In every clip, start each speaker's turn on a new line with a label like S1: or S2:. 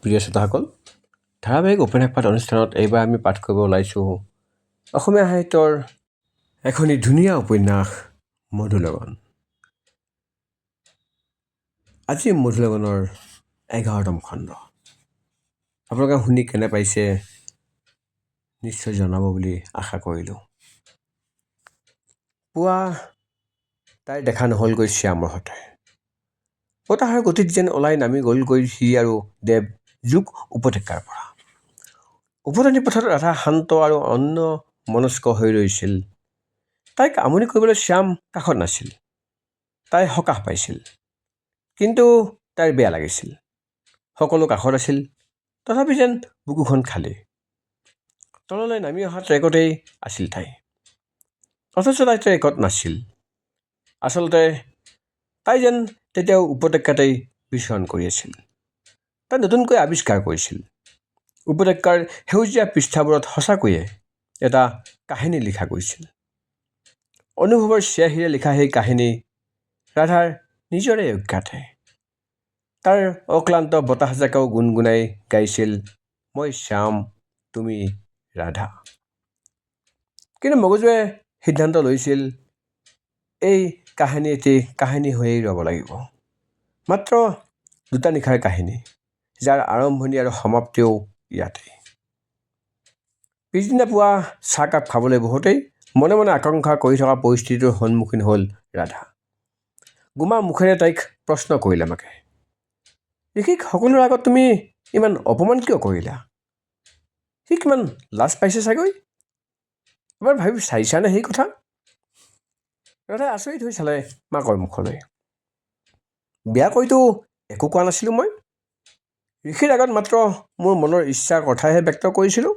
S1: প্ৰিয় শ্ৰোতাসকল, ধাৰাবাহিক উপন্যাস পাঠ অনুষ্ঠানত এইবাৰ আমি পাঠ কৰিব ওলাইছোঁ অসমীয়া সাহিত্যৰ এখনি ধুনীয়া উপন্যাস মধুলগন। আজি মধুলগনৰ 11তম খণ্ড। আপোনালোকে শুনি কেনে পাইছে নিশ্চয় জনাব বুলি আশা কৰিলোঁ। পুৱা তাইৰ দেখা নহ'লগৈ শ্যামৰ সতে। বতাহৰ গতিত যেন ওলাই নামি গ'লগৈ সি আৰু দেৱ যুগ উপত্যকাৰ পৰা। উভতনি পথত ৰাধা শান্ত আৰু অন্য মনস্ক হৈ ৰৈছিল। তাইক আমনি কৰিবলৈ শ্যাম কাষত নাছিল। তাই সকাহ পাইছিল, কিন্তু তাইৰ বেয়া লাগিছিল। সকলো কাষত আছিল, তথাপি যেন বুকুখন খালী। তললৈ নামি অহা ট্ৰেকতেই আছিল তাই, অথচ তাই ট্ৰেকত নাছিল। আচলতে তাই যেন তেতিয়াও উপত্যকাতেই বিচৰণ কৰি আছিল। তাই নতুনকৈ আৱিষ্কাৰ কৰিছিল। উপত্যকাৰ সেউজীয়া পৃষ্ঠাবোৰত সঁচাকৈয়ে এটা কাহিনী লিখা গৈছিল। অনুভৱৰ চিয়াহীৰে লিখা সেই কাহিনী ৰাধাৰ নিজৰে অজ্ঞাতে। তাৰ অক্লান্ত বতাহজাকেও গুণগুণাই গাইছিল, মই শ্যাম, তুমি ৰাধা। কিন্তু মগজুৱে সিদ্ধান্ত লৈছিল, এই কাহিনী এটি কাহিনী হৈয়েই ৰ'ব লাগিব। মাত্ৰ দুটা নিশাৰ কাহিনী, যাৰ আৰম্ভণি আৰু সমাপ্তিও ইয়াতেই। পিছদিনা পুৱা চাহকাপ খাবলৈ বহোতেই মনে মনে আকাংক্ষা কৰি থকা পৰিস্থিতিটোৰ সন্মুখীন হ'ল ৰাধা। গোমা মুখেৰে তাইক প্ৰশ্ন কৰিলে মাকে, ঋষিক সকলোৰে আগত তুমি ইমান অপমান কিয় কৰিলা? সি কিমান লাজ পাইছে চাগৈ। এবাৰ ভাবি চাইছানে সেই কথা? ৰাধাই আচৰিত হৈ চালে মাকৰ মুখলৈ। বেয়াকৈতো একো কোৱা নাছিলোঁ মই। ঋষিৰ আগত মাত্ৰ মোৰ মনৰ ইচ্ছাৰ কথাহে ব্যক্ত কৰিছিলোঁ।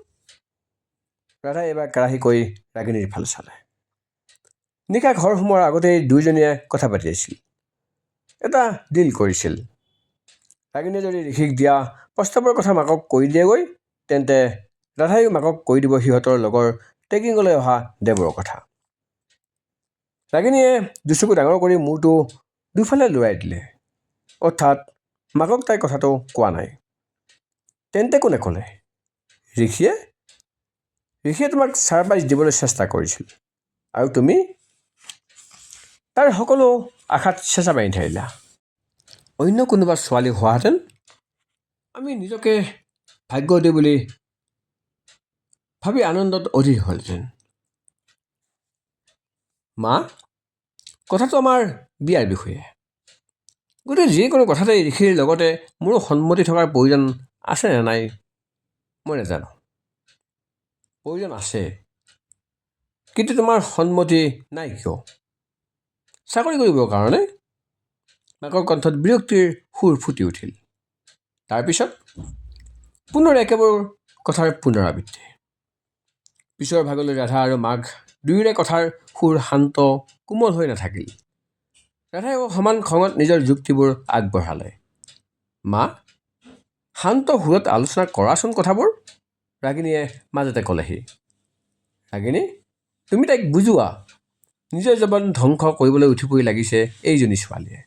S1: ৰাধাই এবাৰ কেৰাহী কৈ ৰাগিনীৰ ফালে চালে। নিশা ঘৰ সোমোৱাৰ আগতেই দুয়োজনীয়ে কথা পাতি আছিল। এটা ডিল কৰিছিল। ৰাগিনীয়ে যদি ঋষিক দিয়া প্ৰস্তাৱৰ কথা মাকক কৈ দিয়েগৈ, তেন্তে ৰাধাইও মাকক কৈ দিব সিহঁতৰ লগৰ ট্ৰেকিঙলৈ অহা দেৱৰ কথা। ৰাগিনীয়ে দুচকু ডাঙৰ কৰি মূৰটো দুফালে লৰাই দিলে, অৰ্থাৎ মাকক তাই কথাটো কোৱা নাই। তেন্তে কোনে ক'লে? ঋষিয়ে? ঋষিয়ে তোমাক ছাৰপ্ৰাইজ দিবলৈ চেষ্টা কৰিছিল, আৰু তুমি তাৰ সকলো আশাত চেঁচা মাৰি ধৰিলা। অন্য কোনোবা ছোৱালী হোৱাহেঁতেন আমি নিজকে ভাগ্যৱতী বুলি ভাবি আনন্দত অধীৰ হ'লহেঁতেন। মা, কথাটো আমাৰ বিয়াৰ বিষয়ে। গতিকে যিকোনো কথাতে ঋষিৰ লগতে মোৰো সন্মতি থকাৰ প্ৰয়োজন আছে নে নাই মই নাজানো। প্ৰয়োজন আছে, কিন্তু তোমাৰ সন্মতি নাই কিয়? চাকৰি কৰিবৰ কাৰণে? মাকৰ কণ্ঠত বিৰক্তিৰ সুৰ ফুটি উঠিল। তাৰপিছত পুনৰ একেবোৰ কথাৰ পুনৰাবৃত্তি। পিছৰ ভাগলৈ ৰাধা আৰু মাক দুয়োৰে কথাৰ সুৰ শান্ত কোমল হৈ নাথাকিল। ৰাধাই সমান খঙত নিজৰ যুক্তিবোৰ আগবঢ়ালে। মা, শান্ত সুৰত আলোচনা কৰাচোন কথাবোৰ, ৰাগিনীয়ে মাজতে ক'লেহি। ৰাগিনী, তুমি তাইক বুজোৱা। নিজৰ জীৱন ধ্বংস কৰিবলৈ উঠি পৰি লাগিছে এইজনী ছোৱালীয়ে।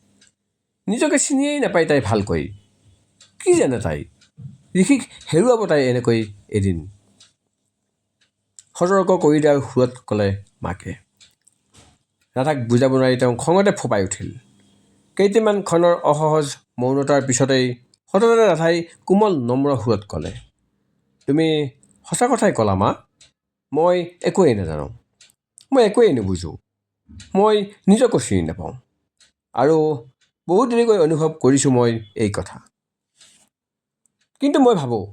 S1: নিজকে চিনিয়েই নাপায় তাই ভালকৈ। কি জানে তাই? ঋষিক হেৰুৱাব তাই এনেকৈ এদিন। সতৰ্ক কৰি দিয়াৰ সুৰত ক'লে মাকে। ৰাধাক বুজাব নোৱাৰি তেওঁ খঙতে ফোপাই উঠিল। কেইটামান ক্ষণৰ অসহজ মৌনতাৰ পিছতেই সততে ৰাধাই কোমল নম্ৰ সুৰত ক'লে, তুমি সঁচা কথাই ক'লা মা। মই একোৱেই নাজানো, মই একোৱেই নুবুজো। মই নিজকো চিনি নাপাওঁ, আৰু বহু দেৰিকৈ অনুভৱ কৰিছোঁ মই এই কথা। কিন্তু মই ভাবোঁ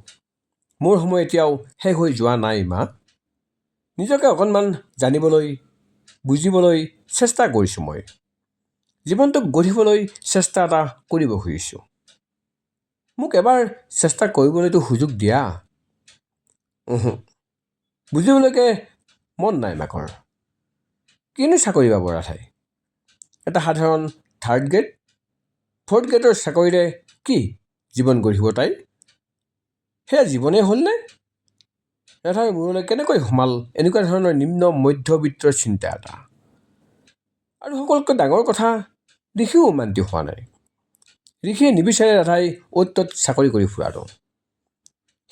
S1: মোৰ সময় এতিয়াও শেষ হৈ যোৱা নাই মা। নিজকে অকণমান জানিবলৈ, বুজিবলৈ চেষ্টা কৰিছোঁ মই। জীৱনটোক গঢ়িবলৈ চেষ্টা এটা কৰিব খুজিছোঁ। মোক এবাৰ চেষ্টা কৰিবলৈতো সুযোগ দিয়া। বুজিবলৈকে মন নাই মাকৰ। কিনো চাকৰি পাব ৰাধাই? এটা সাধাৰণ থাৰ্ড গ্ৰেড, ফ'ৰ্থ গ্ৰেডৰ চাকৰিৰে কি জীৱন গঢ়িব তাই? সেয়া জীৱনেই হ'লনে? ৰাধাৰ মূৰলৈ কেনেকৈ সোমাল এনেকুৱা ধৰণৰ নিম্ন মধ্যবিত্তৰ চিন্তা এটা। আৰু সকলোতকৈ ডাঙৰ কথা, ঋষিও মান্তি হোৱা নাই। ঋষিয়ে নিবিচাৰে ৰাধাই অ'ত ত'ত চাকৰি কৰি ফুৰাটো।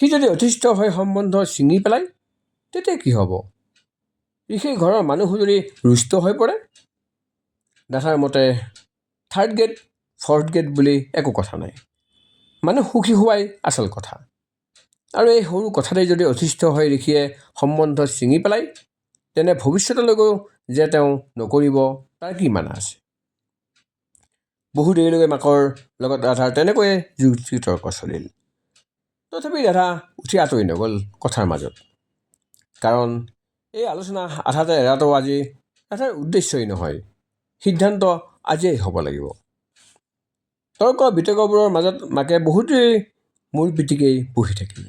S1: সি যদি অতিষ্ঠ হৈ সম্বন্ধ ছিঙি পেলায় তেতিয়া কি হ'ব? ঋষিৰ ঘৰৰ মানুহ যদি ৰুষ্ট হৈ পৰে? ৰাধাৰ মতে থাৰ্ড গ্ৰেড ফ'ৰ্থ গ্ৰেড বুলি একো কথা নাই। মানুহ সুখী হোৱাই আচল কথা। আৰু এই সৰু কথাতেই যদি অতিষ্ঠ হৈ ঋষিয়ে সম্বন্ধ ছিঙি পেলায় তেনে ভৱিষ্যতলৈকো যে তেওঁ নকৰিব তাৰ কি মানা আছে? বহু দেৰিলৈকে মাকৰ লগত ৰাধাৰ তেনেকৈয়ে যুক্তি তৰ্ক চলিল। তথাপি ৰাধা উঠি আঁতৰি নগ'ল কথাৰ মাজত। কাৰণ এই আলোচনা আধাতে এৰাটো আজি ৰাধাৰ উদ্দেশ্যই নহয়, সিদ্ধান্ত আজিয়েই হ'ব লাগিব। তৰ্ক বিতৰ্কবোৰৰ মাজত মাকে বহুত দেৰি মূৰ পিটিকেই বহি থাকিল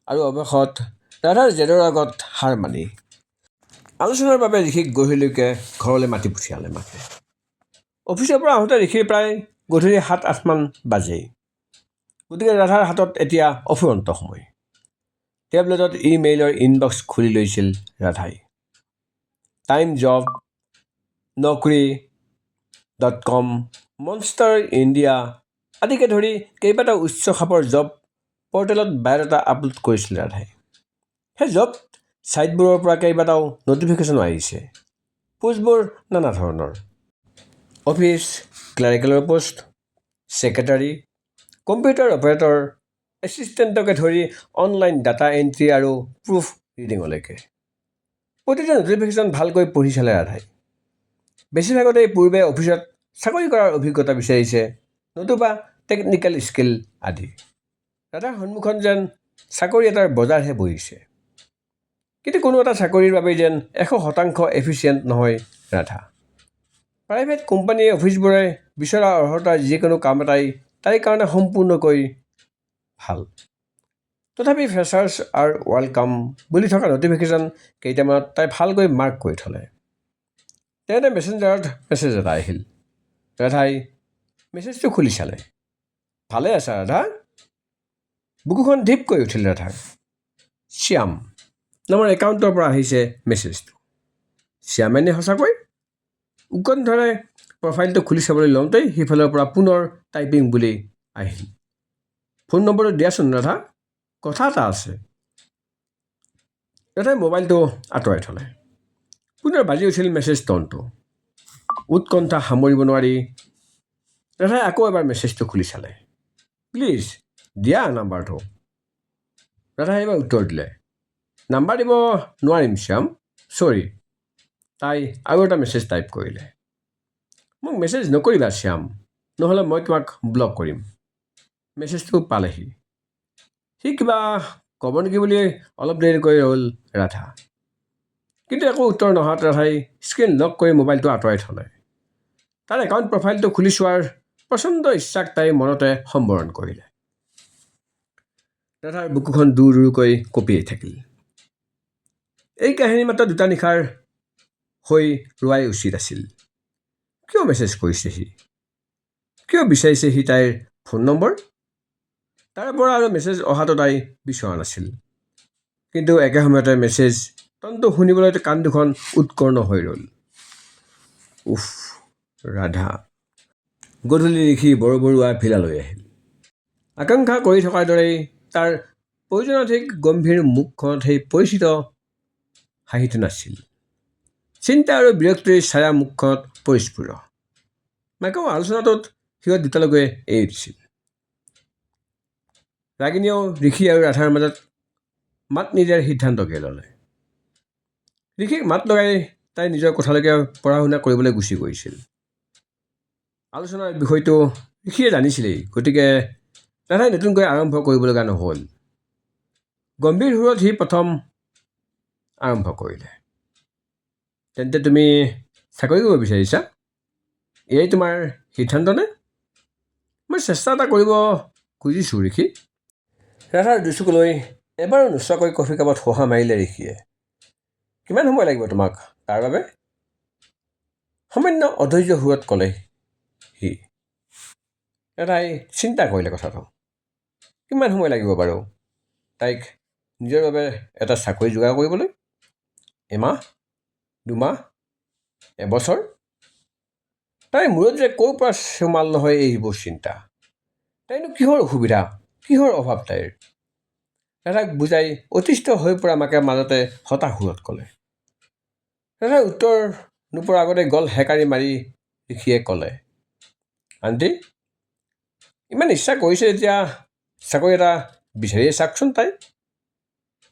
S1: আৰু অৱশেষত ৰাধাৰ জেদৰ আগত হাৰ মানি আলোচনাৰ বাবে ঋষিক গধূলিলৈকে ঘৰলৈ মাতি পঠিয়ালে মাকে। অফিচৰ পৰা আহোঁতে ঋষিৰ প্ৰায় গধূলি 7-8 মান বাজেই। গতিকে ৰাধাৰ হাতত এতিয়া অফুৰন্ত সময়। টেবলেটত ইমেইলৰ ইনবক্স খুলি লৈছিল ৰাধাই। Time job, naukri.com, monster India আদিকে ধৰি কেইবাটাও উচ্চ খাপৰ জব পৰ্টেলত বায়'ডাটা আপলোড কৰিছিল ৰাধাই। সেই জব ছাইটবোৰৰ পৰা কেইবাটাও নটিফিকেশ্যন আহিছে। পোষ্টবোৰ নানা ধৰণৰ। অফিচ ক্লাৰিকেলৰ পোষ্ট, ছেক্ৰেটাৰী, কম্পিউটাৰ অপাৰেটৰ, এছিষ্টেণ্টকে ধৰি অনলাইন ডাটা এণ্ট্ৰি আৰু প্ৰুফ ৰিডিঙলৈকে। প্ৰতিটো নটিফিকেশ্যন ভালকৈ পঢ়ি চালে ৰাধাই। বেছিভাগতেই পূৰ্বে অফিচত চাকৰি কৰাৰ অভিজ্ঞতা বিচাৰিছে, নতুবা টেকনিকেল স্কিল আদি। ৰাধাৰ সন্মুখত যেন চাকৰি এটাৰ বজাৰহে বহিছে। কিন্তু কোনো এটা চাকৰিৰ বাবেই যেন 100% এফিচিয়েণ্ট নহয় ৰাধা। প্ৰাইভেট কোম্পানী অফিচবোৰে বিচৰা অৰ্হতাৰ যিকোনো কাম এটাই তাইৰ কাৰণে সম্পূৰ্ণকৈ ভাল। তথাপি ফ্ৰেছাৰ্ছ আৰ ৱেলকাম বুলি থকা নটিফিকেশ্যন কেইটামানত তাই ভালকৈ মাৰ্ক কৰি থ'লে। তেনেতে মেছেঞ্জাৰত মেছেজ এটা আহিল। ৰাধাই মেছেজটো খুলি চালে। ভালে আছা ৰাধা? বুকুখন ঢিপকৈ উঠিল ৰাধাৰ। শ্যাম নামৰ একাউণ্টৰ পৰা আহিছে মেছেজটো। শ্যামেনে সঁচাকৈ? উৎকণ্ঠাৰে প্ৰফাইলটো খুলি চাবলৈ লওঁতেই সিফালৰ পৰা পুনৰ টাইপিং বুলি আহিল। ফোন নম্বৰটো দিয়াচোন ৰাধা, কথা এটা আছে। ৰাধাই মোবাইলটো আঁতৰাই থ'লে। পুনৰ বাজি উঠিল মেছেজ টনটো। উৎকণ্ঠা সামৰিব নোৱাৰি ৰাধাই আকৌ এবাৰ মেছেজটো খুলি চালে। প্লিজ দিয়া নাম্বাৰটো। ৰাধাই এইবাৰ উত্তৰ দিলে, নাম্বাৰ দিব নোৱাৰিম শ্যাম, চৰি। তাই আৰু এটা মেছেজ টাইপ কৰিলে, মোক মেছেজ নকৰিবা শ্যাম, নহ'লে মই তোমাক ব্লক কৰিম। মেছেজটো পালেহি। সি কিবা ক'ব নেকি বুলি অলপ দেৰিকৈ ৰ'ল ৰাধা। কিন্তু একো উত্তৰ নহাত ৰাধাই স্ক্ৰীণ লক কৰি মোবাইলটো আঁতৰাই থ'লে। তাৰ একাউণ্ট প্ৰফাইলটো খুলি চোৱাৰ প্ৰচণ্ড ইচ্ছাক তাই মনতে সম্বৰণ কৰিলে। ৰাধাৰ বুকুখন দূৰ দূৰকৈ কঁপিয়াই থাকিল। এই কাহিনী মাত্ৰ 2টা নিশাৰ হৈ ৰোৱাই উচিত আছিল। কিয় মেছেজ কৰিছে সি? কিয় বিচাৰিছে সি তাইৰ ফোন নম্বৰ? তাৰ পৰা আৰু মেছেজ অহাটো তাই বিচৰা নাছিল। কিন্তু একে সময়তে মেছেজ টনটো শুনিবলৈ কাণ দুখন উৎকৰ্ণ হৈ ৰ'ল। উফ ৰাধা। গধূলি ঋষি বৰবৰুৱা ভিলালৈ আহিল। আকাংক্ষা কৰি থকাৰ দৰেই তাৰ প্ৰয়োজনাধিক গম্ভীৰ মুখখনত সেই পৰিচিত হাঁহিটো নাছিল। চিন্তা আৰু বিৰক্তিৰ ছায়া মুখখনত পৰিস্ফুট। মাকেও আলোচনাটোত সিহঁত দুটালৈকে এৰি দিছিল। ৰাগিনীয়েও ঋষি আৰু ৰাধাৰ মাজত মাত নিদিয়াৰ সিদ্ধান্তকে ল'লে। ঋষিক মাত লগাই তাই নিজৰ কথালৈকে পঢ়া শুনা কৰিবলৈ গুচি গৈছিল। আলোচনাৰ বিষয়টো ঋষিয়ে জানিছিলেই, গতিকে ৰাধাই নতুনকৈ আৰম্ভ কৰিবলগা নহ'ল। গম্ভীৰ সুৰত সি প্ৰথম আৰম্ভ কৰিলে, তেন্তে তুমি চাকৰি কৰিব বিচাৰিছা? এয়াই তোমাৰ সিদ্ধান্তনে? মই চেষ্টা এটা কৰিব খুজিছোঁ ঋষি। ৰাধাৰ দুচকুলৈ এবাৰো নোচোৱাকৈ কফি কাপত শোহা মাৰিলে ঋষিয়ে। কিমান সময় লাগিব তোমাক তাৰ বাবে? সামান্য অধৈৰ্য সুৰত ক'লে সি। ৰাধাই চিন্তা কৰিলে কথাটো। কিমান সময় লাগিব বাৰু তাইক নিজৰ বাবে এটা চাকৰি যোগাৰ কৰিবলৈ? এমাহ, 2 মাহ, এবছৰ? তাইৰ মূৰত যে ক'ৰ পৰা সোমাল নহয় এইবোৰ চিন্তা। তাইনো কিহৰ অসুবিধা, কিহৰ অভাৱ তাইৰ? ৰাধাক বুজাই অতিষ্ঠ হৈ পৰা মাকে মাজতে হতাশ সুৰত ক'লে। ৰাধাই উত্তৰ নোপোৱাৰ আগতে গল হেকাৰি মাৰি ঋষিয়ে ক'লে, আণ্টি, ইমান ইচ্ছা কৰিছে যেতিয়া চাকৰি এটা বিচাৰিয়ে চাওকচোন তাই।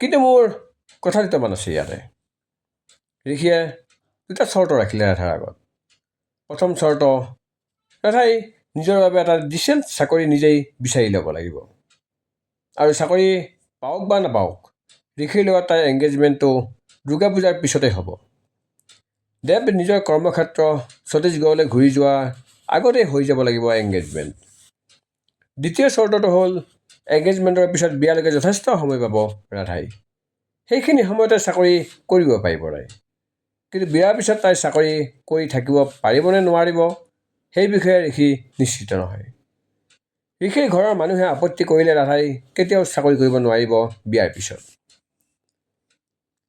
S1: কিন্তু মোৰ কথা দুটামান আছে ইয়াতে। ঋষিয়ে দুটা চৰ্ত ৰাখিলে ৰাধাৰ আগত। প্ৰথম চৰ্ত, ৰাধাই নিজৰ বাবে এটা ডিচেণ্ট চাকৰি নিজেই বিচাৰি ল'ব লাগিব। আৰু চাকৰি পাওক বা নাপাওক, ঋষিৰ লগত তাইৰ এংগেজমেণ্টটো দুৰ্গা পূজাৰ পিছতেই হ'ব। দেৱ নিজৰ কৰ্মক্ষেত্ৰ ছত্তীশগড়লৈ ঘূৰি যোৱা আগতেই হৈ যাব লাগিব এংগেজমেণ্ট। দ্বিতীয় চৰ্তটো হ'ল, এংগেজমেণ্টৰ পিছত বিয়ালৈকে যথেষ্ট সময় পাব ৰাধাই। সেইখিনি সময়তে চাকৰি কৰিব পাৰিব তাই। কিন্তু বিয়াৰ পিছত তাই চাকৰি কৰি থাকিব পাৰিবনে নোৱাৰিব, সেই বিষয়ে ঋষি নিশ্চিত নহয়। ঋষিৰ ঘৰৰ মানুহে আপত্তি কৰিলে ৰাধাই কেতিয়াও চাকৰি কৰিব নোৱাৰিব বিয়াৰ পিছত।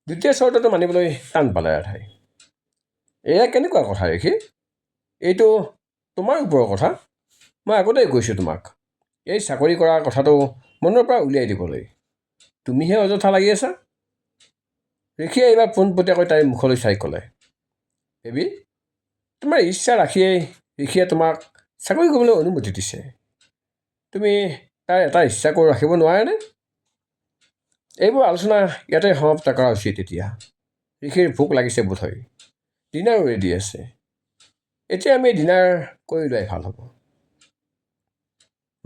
S1: দ্বিতীয় চৰ্তটো মানিবলৈ টান পালে ৰাধাই। এয়া কেনেকুৱা কথা ঋষি? এইটো তোমাৰ ওপৰৰ কথা। মই আগতেই কৈছোঁ তোমাক, এই চাকৰি কৰাৰ কথাটো মনৰ পৰা উলিয়াই দিবলৈ। তুমিহে অযথা লাগি আছা। ঋষিয়ে এইবাৰ পোনপটীয়াকৈ তাইৰ মুখলৈ চাই ক'লে, বেবী, তোমাৰ ইচ্ছা ৰাখিয়েই ঋষিয়ে তোমাক চাকৰি কৰিবলৈ অনুমতি দিছে। তুমি তাৰ এটা ইচ্ছা কৰি ৰাখিব নোৱাৰানে? এইবোৰ আলোচনা ইয়াতে সমাপ্ত কৰা উচিত এতিয়া। ঋষিৰ ভোক লাগিছে বোধহয়, ডিনাৰো ৰেডি আছে। এতিয়া আমি ডিনাৰ কৰি লোৱাই ভাল হ'ব।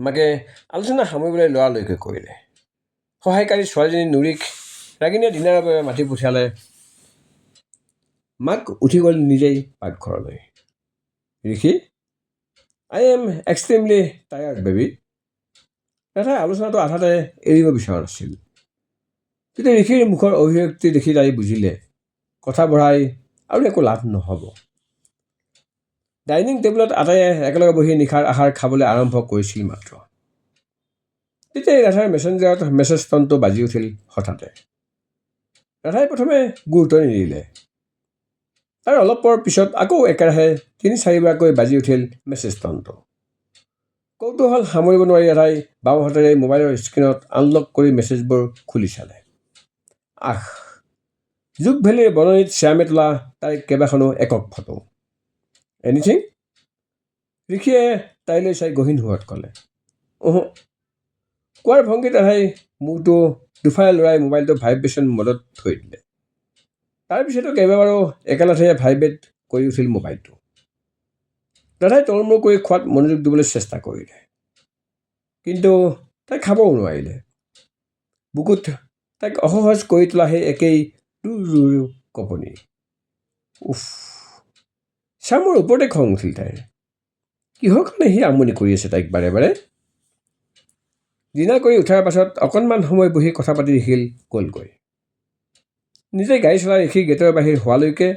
S1: মাকে আলোচনা সামৰিবলৈ লৰালৰিকৈ কৰিলে। সহায়কাৰী ছোৱালীজনী নুৰীক ৰাগিনীয়ে ডিনাৰৰ বাবে মাতি পঠিয়ালে। মাক উঠি গ'ল নিজেই পাকঘৰলৈ। Rishi, I am extremely tired baby. ৰাধাই আলোচনাটো আধাতে এৰিব বিচৰা নাছিল। কিন্তু ঋষিৰ মুখৰ অভিব্যক্তি দেখি তাই বুজিলে কথা বঢ়াই আৰু একো লাভ নহ'ব। ডাইনিং টেবুলত আটাইয়ে একেলগে বহি নিশাৰ আহাৰ খাবলৈ আৰম্ভ কৰিছিল মাত্ৰ। তেতিয়াই ৰাধাৰ মেছেঞ্জাৰত মেছেজ টনটো বাজি উঠিল হঠাতে। ৰাধাই প্ৰথমে গুৰুত্ব নিদিলে। তাৰ অলপ পৰ পিছত আকৌ একেৰাহে ৩-৪বাৰকৈ বাজি উঠিল মেছেজ টনটো। কৌতূহল সামৰিব নোৱাৰি ৰাধাই বাওঁ হাতেৰে মোবাইলৰ স্ক্ৰীণত আনলক কৰি মেছেজবোৰ খুলি চালে। আহ, জুক ভেলীৰ বননিত শ্যামে তোলা তাইৰ কেইবাখনো একক ফটো। এনিথিং? ঋষিয়ে তাইলৈ চাই গহীন সুৰত ক'লে। কোৱাৰ ভংগীত ৰাধাই মূৰটো দুফালে লৰাই মোবাইলটো ভাইব্ৰেশ্যন মডত থৈ দিলে। তাৰপিছতো কেইবাবাৰো একেলেথাৰিয়ে ভাইব্ৰেট কৰি উঠিল মোবাইলটো। ৰাধাই তলমূৰ কৰি খোৱাত মনোযোগ দিবলৈ চেষ্টা কৰিলে, কিন্তু তাই খাবও নোৱাৰিলে। বুকুত তাইক অসহজ কৰি তোলা সেই একেই ৰু কঁপনি। উফ, শ্যামৰ ওপৰতে খং উঠিল তাইৰ। কিহৰ কাৰণে সি আমনি কৰি আছে তাইক বাৰে বাৰে। ডিনাৰ কৰি উঠাৰ পাছত অকণমান সময় বহি কথা পাতি ঋষিল গ'লগৈ। নিজে গাড়ী চলাই ঋষি গেটৰ বাহিৰ হোৱালৈকে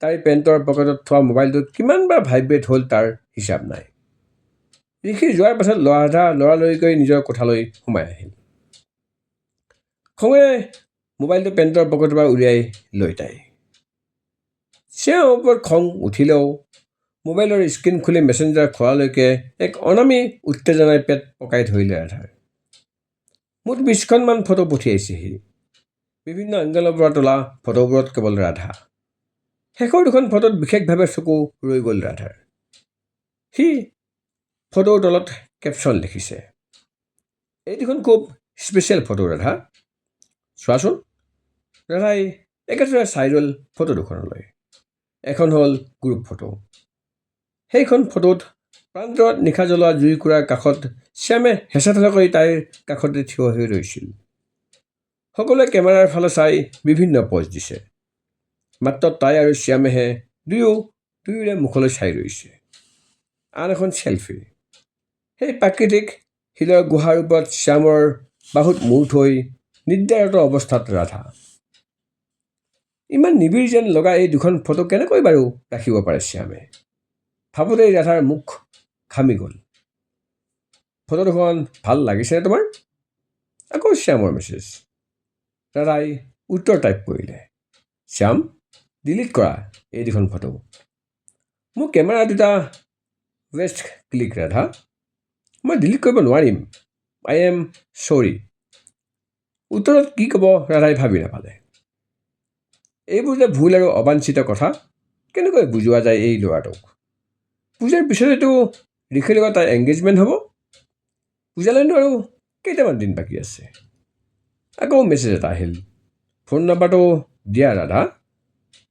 S1: তাইৰ পেণ্টৰ পকেটত থোৱা মোবাইলটোত কিমানবাৰ ভাইব্ৰেট হ'ল তাৰ হিচাপ নাই। ঋষি যোৱাৰ পাছত ৰাধা লৰালৰিকৈ নিজৰ কোঠালৈ সোমাই আহিল। খঙেৰে মোবাইলটো পেণ্টৰ পকেটৰ পৰা উলিয়াই লৈ তাই। শ্যামৰ ওপৰত খং উঠিলেও মোবাইলৰ স্ক্ৰীণ খুলি মেছেঞ্জাৰ খোলালৈকে এক অনামী উত্তেজনাই পেট পকাই ধৰিলে ৰাধাৰ। মুঠ 20খনমান ফটো পঠিয়াইছে সি। বিভিন্ন এংগেলৰ পৰা তোলা ফটোবোৰত কেৱল ৰাধা। শেষৰ দুখন ফটোত বিশেষভাৱে চকু ৰৈ গ'ল ৰাধাৰ। সি ফটোৰ তলত কেপশ্যন লিখিছে, এই দুখন খুব স্পেচিয়েল ফটো ৰাধা, চোৱাচোন। ৰাধাই একেথৰে চাই ৰ'ল ফটো দুখনলৈ। এখন হ'ল গ্ৰুপ ফটো। সেইখন ফটোত প্ৰান্তৰত নিশা জ্বলোৱা জুইকুৰাৰ কাষত শ্যামে হেঁচা ঠেলা কৰি তাইৰ কাষতে থিয় হৈ ৰৈছিল। সকলোৱে কেমেৰাৰ ফালে চাই বিভিন্ন পজ দিছে। মাত্ৰ তাই আৰু শ্যামেহে দুয়োৰে মুখলৈ চাই ৰৈছে। আন এখন চেলফি। সেই প্ৰাকৃতিক শিলৰ গুহাৰ ওপৰত শ্যামৰ বাহুত মূৰ থৈ নিদ্ৰাৰত অৱস্থাত ৰাধা। ইমান নিবিড় যেন লগা এই দুখন ফটো কেনেকৈ বাৰু ৰাখিব পাৰে শ্যামে। ভাবোতেই ৰাধাৰ মুখ ঘামি গ'ল। ফটো দুখন ভাল লাগিছেনে তোমাৰ? আকৌ শ্যামৰ মেছেজ। ৰাধাই উত্তৰ টাইপ কৰিলে, শ্যাম, ডিলিট কৰা এই দুখন ফটো। মোৰ কেমেৰা দুটা ৱেষ্ট ক্লিক ৰাধা, মই ডিলিট কৰিব নোৱাৰিম। আই এম চৰি। উত্তৰত কি ক'ব ৰাধাই ভাবি নাপালে। এইবোৰ যে ভুল আৰু অবাঞ্ছিত কথা কেনেকৈ বুজোৱা যায় এই ল'ৰাটোক। পূজাৰ পিছতেতো ঋষিৰ লগত তাৰ এংগেজমেণ্ট হ'ব। পূজালৈনো আৰু কেইটামান দিন বাকী আছে। আকৌ মেছেজ এটা আহিল, ফোন নাম্বাৰটো দিয়া ৰাধা,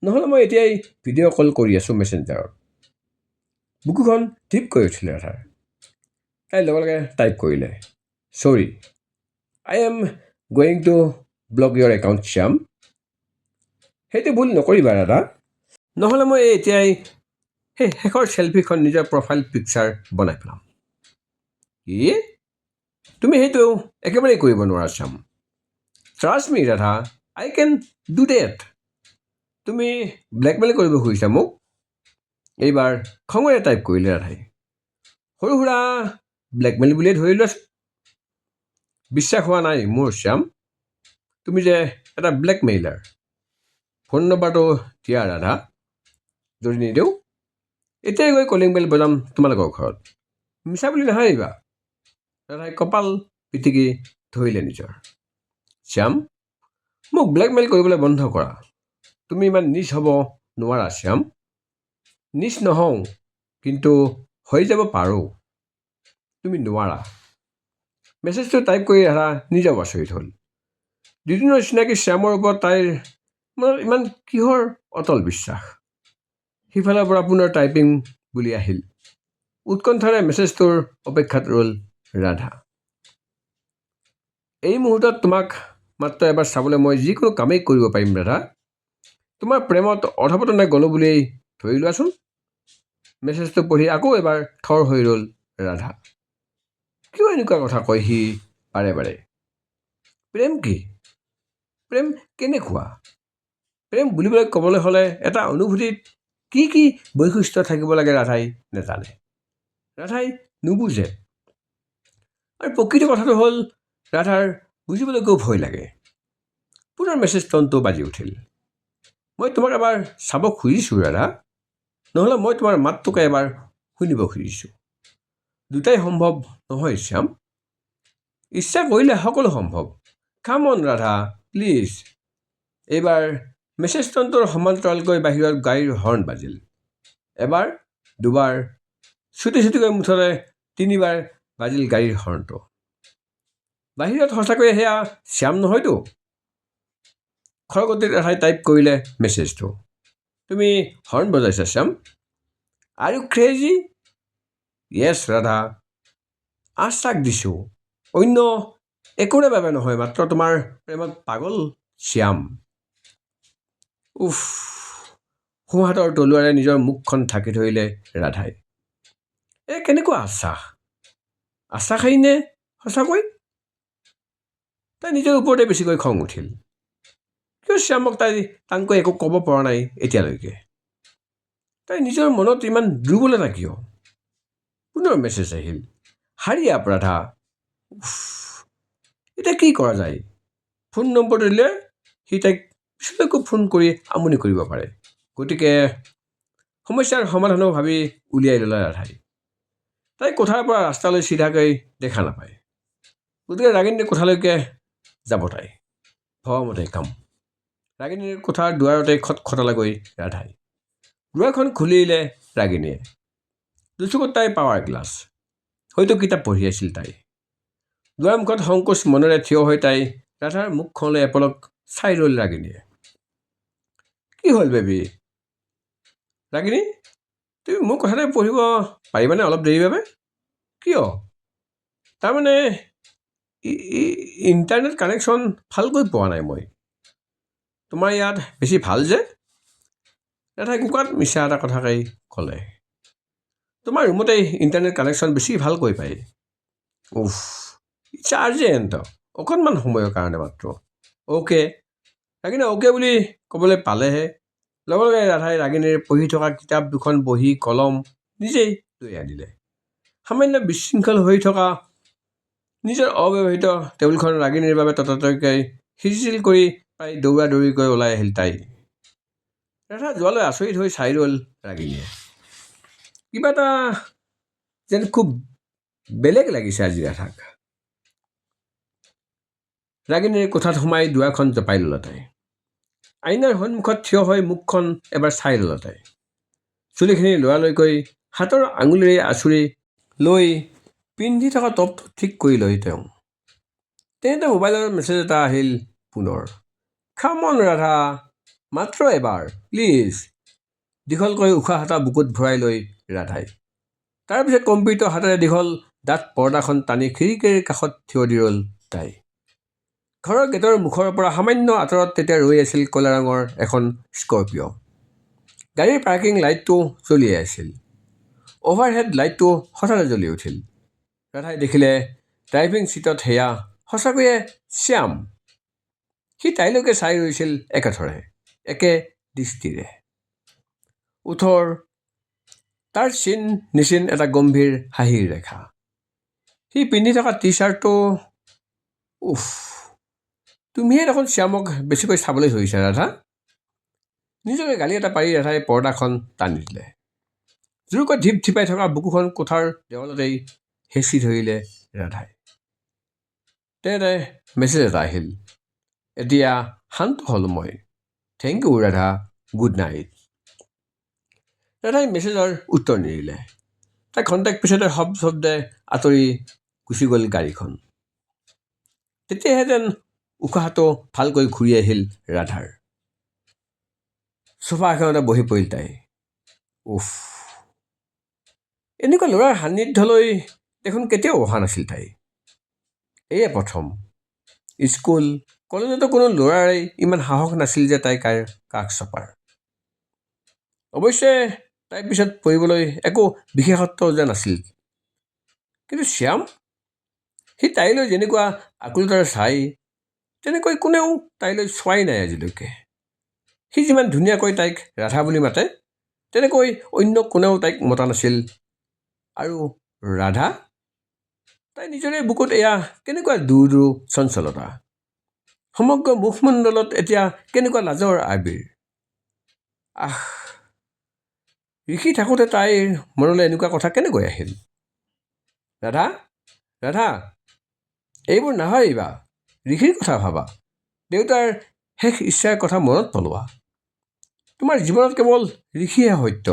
S1: নহ'লে মই এতিয়াই ভিডিঅ' কল কৰি আছোঁ মেছেঞ্জাৰত। বুকুখন টিপ কৰি উঠিলে ৰাধাৰ। তাই লগে লগে টাইপ কৰিলে, sorry, I am going to block your account Shyam. সেইটো ভুল নকৰিবা ৰাধা, নহ'লে মই এতিয়াই সেই শেষৰ চেলফিখন নিজৰ প্ৰফাইল পিকচাৰ বনাই পেলাম। কি? তুমি সেইটো একেবাৰেই কৰিব নোৱাৰা Shyam. Trust me Radha, I can do that. তুমি ব্লেকমেইল কৰিব খুজিছা মোক? এইবাৰ খঙেৰে টাইপ কৰিলে ৰাধাই। সৰু সুৰা ব্লেকমেইল বুলিয়ে ধৰি লোৱাচোন। বিশ্বাস হোৱা নাই মোৰ শ্যাম, তুমি যে এটা ব্লেকমেইলাৰ। ফোন নম্বৰটো দিয়া ৰাধা, যদি নিদিওঁ এতিয়াই গৈ কলিং বেল বজাম তোমালোকৰ ঘৰত। মিছা বুলি নাহাৰিবা। ৰাধাই কপাল পিটিকি ধৰিলে নিজৰ। শ্যাম, মোক ব্লেকমেইল কৰিবলৈ বন্ধ কৰা। তুমি ইমান নীচ হ'ব নোৱাৰা শ্যাম। নীচ নহওঁ, কিন্তু হৈ যাব পাৰোঁ। তুমি নোৱাৰা। মেছেজটো টাইপ কৰি ৰাধা নিজেও আচৰিত হ'ল। দুদিনৰ চিনাকি শ্যামৰ ওপৰত তাইৰ মনত ইমান কিহৰ অটল বিশ্বাস। সিফালৰ পৰা পুনৰ টাইপিং বুলি আহিল। উৎকণ্ঠাৰে মেছেজটোৰ অপেক্ষাত ৰ'ল ৰাধা। এই মুহূৰ্তত তোমাক মাত্ৰ এবাৰ চাবলৈ মই যিকোনো কামেই কৰিব পাৰিম ৰাধা। তোমাৰ প্ৰেমত অধপতনে গ'লো বুলিয়েই ধৰি লোৱাচোন। মেছেজটো পঢ়ি আকৌ এবাৰ থৰ হৈ ৰ'ল ৰাধা। কিয় এনেকুৱা কথা কয় সি বাৰে বাৰে? প্ৰেম কি? প্ৰেম কেনেকুৱা? প্ৰেম বুলিবলৈ ক'বলৈ হ'লে এটা অনুভূতিত কি কি বৈশিষ্ট্য থাকিব লাগে ৰাধাই নেজানে, ৰাধাই নুবুজে। আৰু প্ৰকৃত কথাটো হ'ল ৰাধাৰ বুজিবলৈকো ভয় লাগে। পুনৰ মেছেজ টনটো বাজি উঠিল। মই তোমাক এবাৰ চাব খুজিছোঁ ৰাধা, নহ'লে মই তোমাৰ মাতটোকে এবাৰ শুনিব খুজিছোঁ। দুটাই সম্ভৱ নহয় শ্যাম। ইচ্ছা কৰিলে সকলো সম্ভৱ। Come on Radha please. এইবাৰ মেছেজ টনটোৰ সমান্তৰালকৈ বাহিৰত গাড়ীৰ হৰ্ণ বাজিল। এবাৰ, দুবাৰ, চুটি চুটিকৈ মুঠতে তিনিবাৰ বাজিল গাড়ীৰ হৰ্ণটো। বাহিৰত সঁচাকৈ সেয়া শ্যাম নহয়তো। খৰগতিত ৰাধাই টাইপ কৰিলে মেছেজটো, তুমি হৰ্ণ বজাইছা Shyam? Are you crazy? Yes Radha, আশ্বাস দিছোঁ। অন্য একোৰে বাবে নহয়, মাত্ৰ তোমাৰ প্ৰেমত পাগল শ্যাম। উফ, সোঁহাতৰ তলুৱাৰে নিজৰ মুখখন ঢাকি ধৰিলে ৰাধাই। কেনেকুৱা আশ্বাস? আশ্বাসেই নে সঁচাকৈ? তাই নিজৰ ওপৰতে বেছিকৈ খং উঠিল। কিয় শ্যামক তাই টানকৈ একো ক'ব পৰা নাই এতিয়ালৈকে? তাই নিজৰ মনত ইমান দুৰ্বলতা কিয়? পুনৰ মেছেজ আহিল, হাৰি আপ ৰাধা। এতিয়া কি কৰা যায়? ফোন নম্বৰটো দিলে সি তাইক পিছলৈকো ফোন কৰি আমনি কৰিব পাৰে। গতিকে সমস্যাৰ সমাধানো ভাবি উলিয়াই ল'লে ৰাধাই। তাই কোঠাৰ পৰা ৰাস্তালৈ চিধাকৈ দেখা নাপায়। গতিকে ৰাগিনীৰ কোঠালৈকে যাব তাই। ভবামতে কাম। ৰাগিনীৰ কোঠাৰ দুৱাৰতে খটখটালেগৈ ৰাধাই। দুৱাৰখন খুলিলে ৰাগিনীয়ে। দুচকুত তাই পাৱাৰ গ্লাছ। হয়তো কিতাপ পঢ়ি আছিল তাই। দুৱাৰমুখত সংকোচ মনেৰে থিয় হৈ তাই ৰাধাৰ মুখখনলৈ এপলক চাই ৰ'ল ৰাগিনীয়ে। কি হ'ল বেবী? ৰাগিনী, তুমি মোৰ কথাতে পঢ়িব পাৰিবানে অলপ দেৰি বাবে? কিয়? তাৰমানে ইণ্টাৰনেট কানেকশ্যন ভালকৈ পোৱা নাই মই। তোমাৰ ইয়াত বেছি ভাল যে? ৰাধাই কোকাত মিছা এটা কথাকেই ক'লে। তোমাৰ ৰুমতে ইণ্টাৰনেট কানেকশ্যন বেছি ভালকৈ পায়। উফ, ইটছ আৰ্জেণ্ট, অকণমান সময়ৰ কাৰণে মাত্ৰ। অ'কে। ৰাগিনী অ'কে বুলি ক'বলৈ পালেহে লগে লগে ৰাধাই ৰাগিনীৰ পঢ়ি থকা কিতাপ দুখন, বহী, কলম নিজেই লৈ আনিলে। সামান্য বিশৃংখল হৈ থকা নিজৰ অব্যৱহৃত টেবুলখন ৰাগিনীৰ বাবে ততাতৈয়াকৈ শিথিল কৰি প্ৰায় দৌৰা দৌৰিকৈ ওলাই আহিল তাই। ৰাধা যোৱালৈ আচৰিত হৈ চাই ৰ'ল ৰাগিনীয়ে। কিবা এটা যেন খুব বেলেগ লাগিছে আজি ৰাধাক। ৰাগিনীৰ কোঠাত সোমাই দুৱাৰখন জপাই ল'লে তাই। আইনাৰ সন্মুখত থিয় হৈ মুখখন এবাৰ চাই ল'লে তাই। চুলিখিনি লৰালৈকৈ হাতৰ আঙুলিৰে আঁচুৰি লৈ পিন্ধি থকা টপটো ঠিক কৰি লৈ তেওঁ। তেনেতে মোবাইলৰ মেছেজ এটা আহিল পুনৰ। কাম অন ৰাধা, মাত্ৰ এবাৰ প্লিজ। দীঘলকৈ উশাহ এটা বুকুত ভৰাই লৈ ৰাধাই। তাৰপিছত কম্পিউটাৰ হাতেৰে দীঘল ডাঠ পৰ্দাখন টানি খিৰিকীৰ কাষত থিয় দি ৰ'ল তাই। ঘৰৰ গেটৰ মুখৰ পৰা সামান্য আঁতৰত তেতিয়া ৰৈ আছিল ক'লা ৰঙৰ এখন স্কৰ্পিঅ'। গাড়ীৰ পাৰ্কিং লাইটটো জ্বলিয়ে আছিল। অভাৰহেড লাইটটো হঠাতে জ্বলি উঠিল। ৰাধাই দেখিলে ড্ৰাইভিং ছিটত সেয়া সঁচাকৈয়ে শ্যাম। সি তাইলৈকে চাই ৰৈছিল একেথৰে, একে দৃষ্টিৰে। ওঠৰ তাৰ চিন নিচিন এটা গম্ভীৰ হাঁহিৰ ৰেখা। সি পিন্ধি থকা টি চাৰ্টটো, উফ, তুমিহে দেখোন শ্যামক বেছিকৈ চাবলৈ ধৰিছা ৰাধা। নিজকে গালি এটা পাৰি ৰাধাই পৰ্দাখন টানি দিলে। জোৰকৈ ঢিপ ঢিপাই থকা বুকুখন কোঠাৰ দেৱালতেই হেঁচি ধৰিলে ৰাধাই। তেনেতে মেছেজ এটা আহিল। এতিয়া শান্ত হ'লো মই। Thank you Radha, good night. ৰাধাই মেছেজৰ উত্তৰ নিদিলে। তাই খন্তেক পিছতে শব্দে আঁতৰি গুচি গ'ল গাড়ীখন। তেতিয়াহে যেন উশাহটো ভালকৈ ঘূৰি আহিল ৰাধাৰ। চোফা এখনতে বহি পৰিল তাই। উফ, এনেকুৱা ল'ৰাৰ সান্নিধ্যলৈ দেখোন কেতিয়াও অহা নাছিল তাই। এয়ে প্ৰথম। স্কুল কলেজতো কোনো ল'ৰাৰেই ইমান সাহস নাছিল যে তাই কাষ চপাৰ। অৱশ্যে তাইৰ পিছত পঢ়িবলৈ একো বিশেষত্ব যেন নাছিল। কিন্তু শ্যাম, সি তাইলৈ যেনেকুৱা আকুলতাৰে চাই, তেনেকৈ কোনেও তাইলৈ চোৱাই নাই আজিলৈকে। সি যিমান ধুনীয়াকৈ তাইক ৰাধা বুলি মাতে, তেনেকৈ অন্য কোনেও তাইক মতা নাছিল। আৰু ৰাধা, তাই নিজৰে বুকুত এয়া কেনেকুৱা দূৰ দূৰ চঞ্চলতা। সমগ্ৰ মুখমণ্ডলত এতিয়া কেনেকুৱা লাজৰ আবিৰ। আহ, ঋষি থাকোঁতে তাইৰ মনলৈ এনেকুৱা কথা কেনেকৈ আহিল? ৰাধা, ৰাধা, এইবোৰ নাভাবিবা। ঋষিৰ কথা ভাবা। দেউতাৰ শেষ ইচ্ছাৰ কথা মনত পেলোৱা। তোমাৰ জীৱনত কেৱল ঋষিহে সত্য,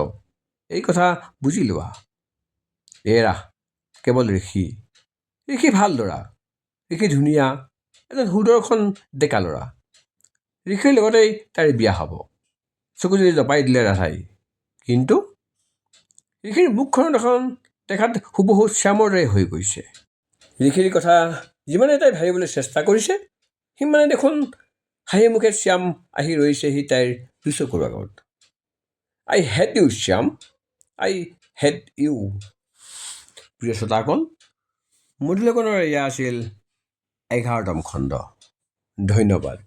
S1: এই কথা বুজি লোৱা। এৰা কেৱল ঋষি। ঋষি ভাল ল'ৰা, ঋষি ধুনীয়া, এজন সুদৰ্শন ডেকা ল'ৰা। ঋষিৰ লগতেই তাইৰ বিয়া হ'ব। চকুজুৰি জপাই দিলে ৰাধাই। কিন্তু ঋষিৰ মুখখন এখন দেখাত হুবহু শ্যামৰ দৰে হৈ গৈছে। ঋষিৰ কথা যিমানে তাই ভাবিবলৈ চেষ্টা কৰিছে, সিমানে দেখোন হাঁহি মুখে শ্যাম আহি ৰৈছেহি তাইৰ দুচকুৰ আগত। I hate you Shyam, I hate you. প্ৰিয় শ্ৰোতাসকল, মধুলেখনৰ এয়া আছিল 11তম খণ্ড। ধন্যবাদ।